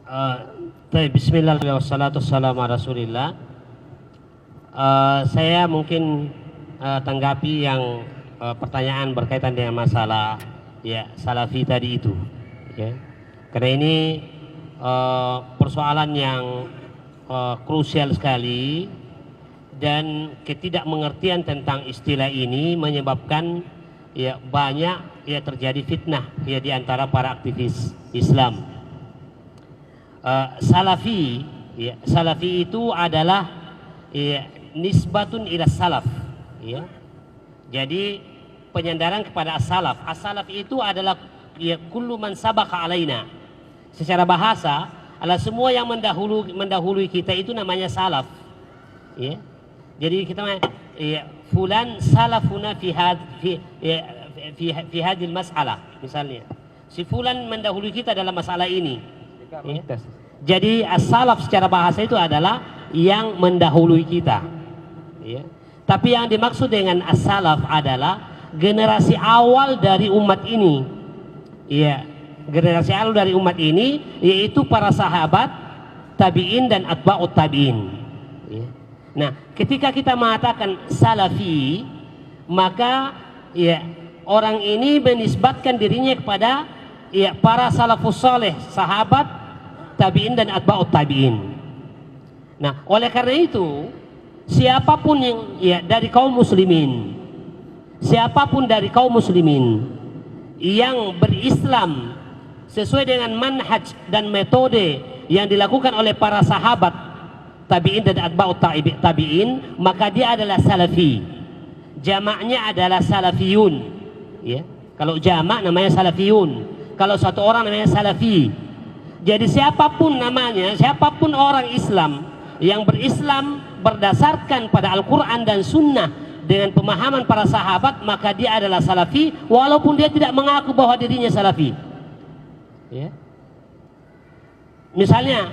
Uh, Bismillah wassalatu wassalamu ala Rasulillah. Saya mungkin tanggapi yang pertanyaan berkaitan dengan masalah ya salafi tadi itu. Ya. Karena ini persoalan yang krusial sekali, dan ketidakmengertian tentang istilah ini menyebabkan ya banyak ya terjadi fitnah ya di antara para aktivis Islam. Salafi itu adalah ya, nisbatun ila salaf ya. Jadi penyandaran kepada as-salaf. As-salaf itu adalah ya kullu man sabaqa alaina. Secara bahasa adalah semua yang mendahului kita itu namanya salaf ya. Jadi kita ya, fulan salafuna fi hadhil mas'alah, misalnya si fulan mendahului kita dalam masalah ini. Ya. Jadi as-salaf secara bahasa itu adalah yang mendahului kita ya. Tapi yang dimaksud dengan as-salaf adalah generasi awal dari umat ini ya. Generasi awal dari umat ini yaitu para sahabat, tabi'in dan atba'ut tabi'in ya. Nah, ketika kita mengatakan salafi, maka ya orang ini menisbatkan dirinya kepada ya para salafus saleh, sahabat, tabi'in dan atba'ut tabi'in. Nah, oleh karena itu siapapun yang ya dari kaum muslimin, siapapun dari kaum muslimin yang berislam sesuai dengan manhaj dan metode yang dilakukan oleh para sahabat, tabi'in dan atba'ut tabi'in, maka dia adalah salafi. Jamaknya adalah salafiyun ya. Kalau jamak namanya salafiyun, kalau satu orang namanya salafi. Jadi siapapun namanya, siapapun orang Islam yang berislam berdasarkan pada Al-Quran dan Sunnah dengan pemahaman para sahabat, maka dia adalah salafi walaupun dia tidak mengaku bahwa dirinya salafi ya. Misalnya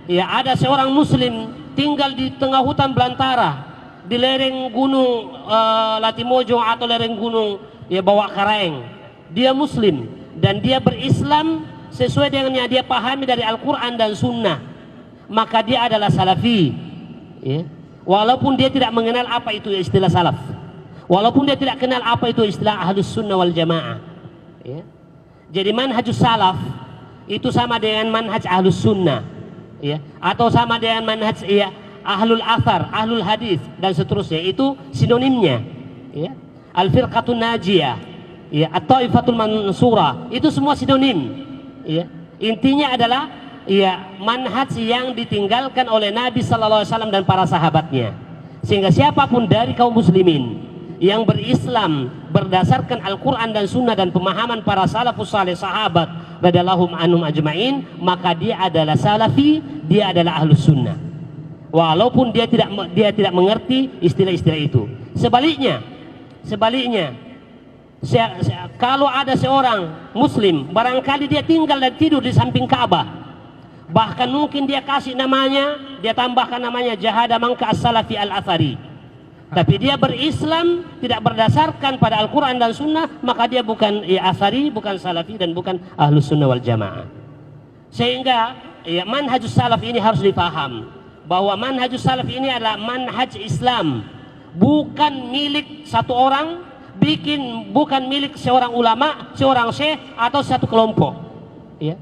ya ada seorang muslim tinggal di tengah hutan belantara, di lereng gunung Latimojong atau lereng gunung ya Bawak Karaeng. Dia muslim dan dia berislam sesuai dengan yang dia pahami dari Al-Quran dan Sunnah, maka dia adalah salafi ya. Walaupun dia tidak mengenal apa itu istilah salaf, walaupun dia tidak kenal apa itu istilah ahlus sunnah wal jamaah ya. Jadi manhajus salaf itu sama dengan manhaj ahlus sunnah ya, atau sama dengan manhaj ya ahlul athar, ahlul hadis dan seterusnya. Itu sinonimnya ya. Al-firqatun najiyah ya, at-taifatul mansurah, itu semua sinonim ya. Intinya adalah ya manhaj yang ditinggalkan oleh Nabi sallallahu alaihi wasallam dan para sahabatnya. Sehingga siapapun dari kaum muslimin yang berislam berdasarkan Al-Quran dan Sunnah dan pemahaman para salafus saleh, sahabat radhiyallahu anhum ajma'in, maka dia adalah salafi, dia adalah ahlus sunnah walaupun dia tidak mengerti istilah-istilah itu. Sebaliknya kalau ada seorang muslim barangkali dia tinggal dan tidur di samping Ka'bah, bahkan mungkin dia kasih namanya, dia tambahkan namanya Jahada Mangka As-Salafi Al-Athari, tapi dia berislam tidak berdasarkan pada Al-Quran dan Sunnah, maka dia bukan ya Athari, bukan Salafi dan bukan Ahlus Sunnah wal Jamaah. Sehingga ya manhajus salaf ini harus dipaham bahwa manhajus salaf ini adalah manhaj Islam, bukan milik satu orang, bukan milik seorang ulama, seorang syekh atau satu kelompok ya.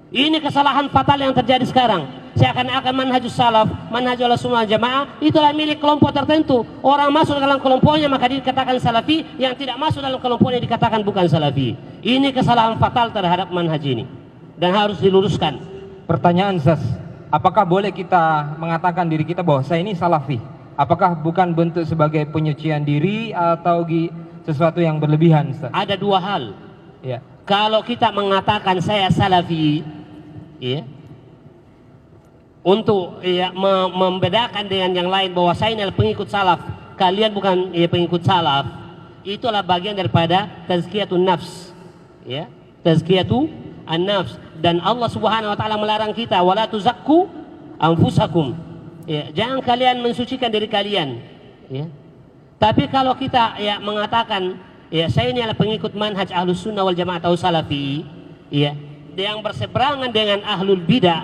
Ini kesalahan fatal yang terjadi sekarang. Seakan-akan manhajus salaf, manhaj al-sunnah jamaah itulah milik kelompok tertentu. Orang masuk dalam kelompoknya maka dikatakan salafi, yang tidak masuk dalam kelompoknya dikatakan bukan salafi. Ini kesalahan fatal terhadap manhaj ini dan harus diluruskan. Pertanyaan Ustaz, apakah boleh kita mengatakan diri kita bahwa saya ini salafi? Apakah bukan bentuk sebagai penyucian diri atau sesuatu yang berlebihan, Ustaz? Ada dua hal ya. Kalau kita mengatakan saya salafi ya, untuk ya membedakan dengan yang lain bahwa saya ini adalah pengikut salaf, kalian bukan ya pengikut salaf, itulah bagian daripada tazkiyatun nafs ya, tazkiyatu an-nafs. Dan Allah Subhanahu wa taala melarang kita wala tuzakku anfusakum ya, jangan kalian mensucikan diri kalian ya. Tapi kalau kita ya mengatakan ya saya ini adalah pengikut manhaj ahlus sunnah wal jamaah atau salafi ya, yang berseberangan dengan ahlul bidah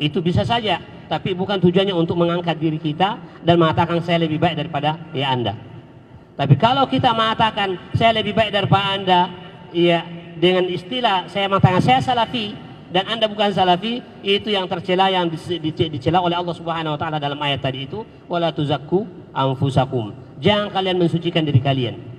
itu bisa saja, tapi bukan tujuannya untuk mengangkat diri kita dan mengatakan saya lebih baik daripada ya Anda. Tapi kalau kita mengatakan saya lebih baik daripada Anda, ya dengan istilah saya mengatakan saya salafi dan Anda bukan salafi, itu yang tercela, yang dicela oleh Allah Subhanahu wa taala dalam ayat tadi itu, wala tuzakku anfusakum. Jangan kalian mensucikan diri kalian.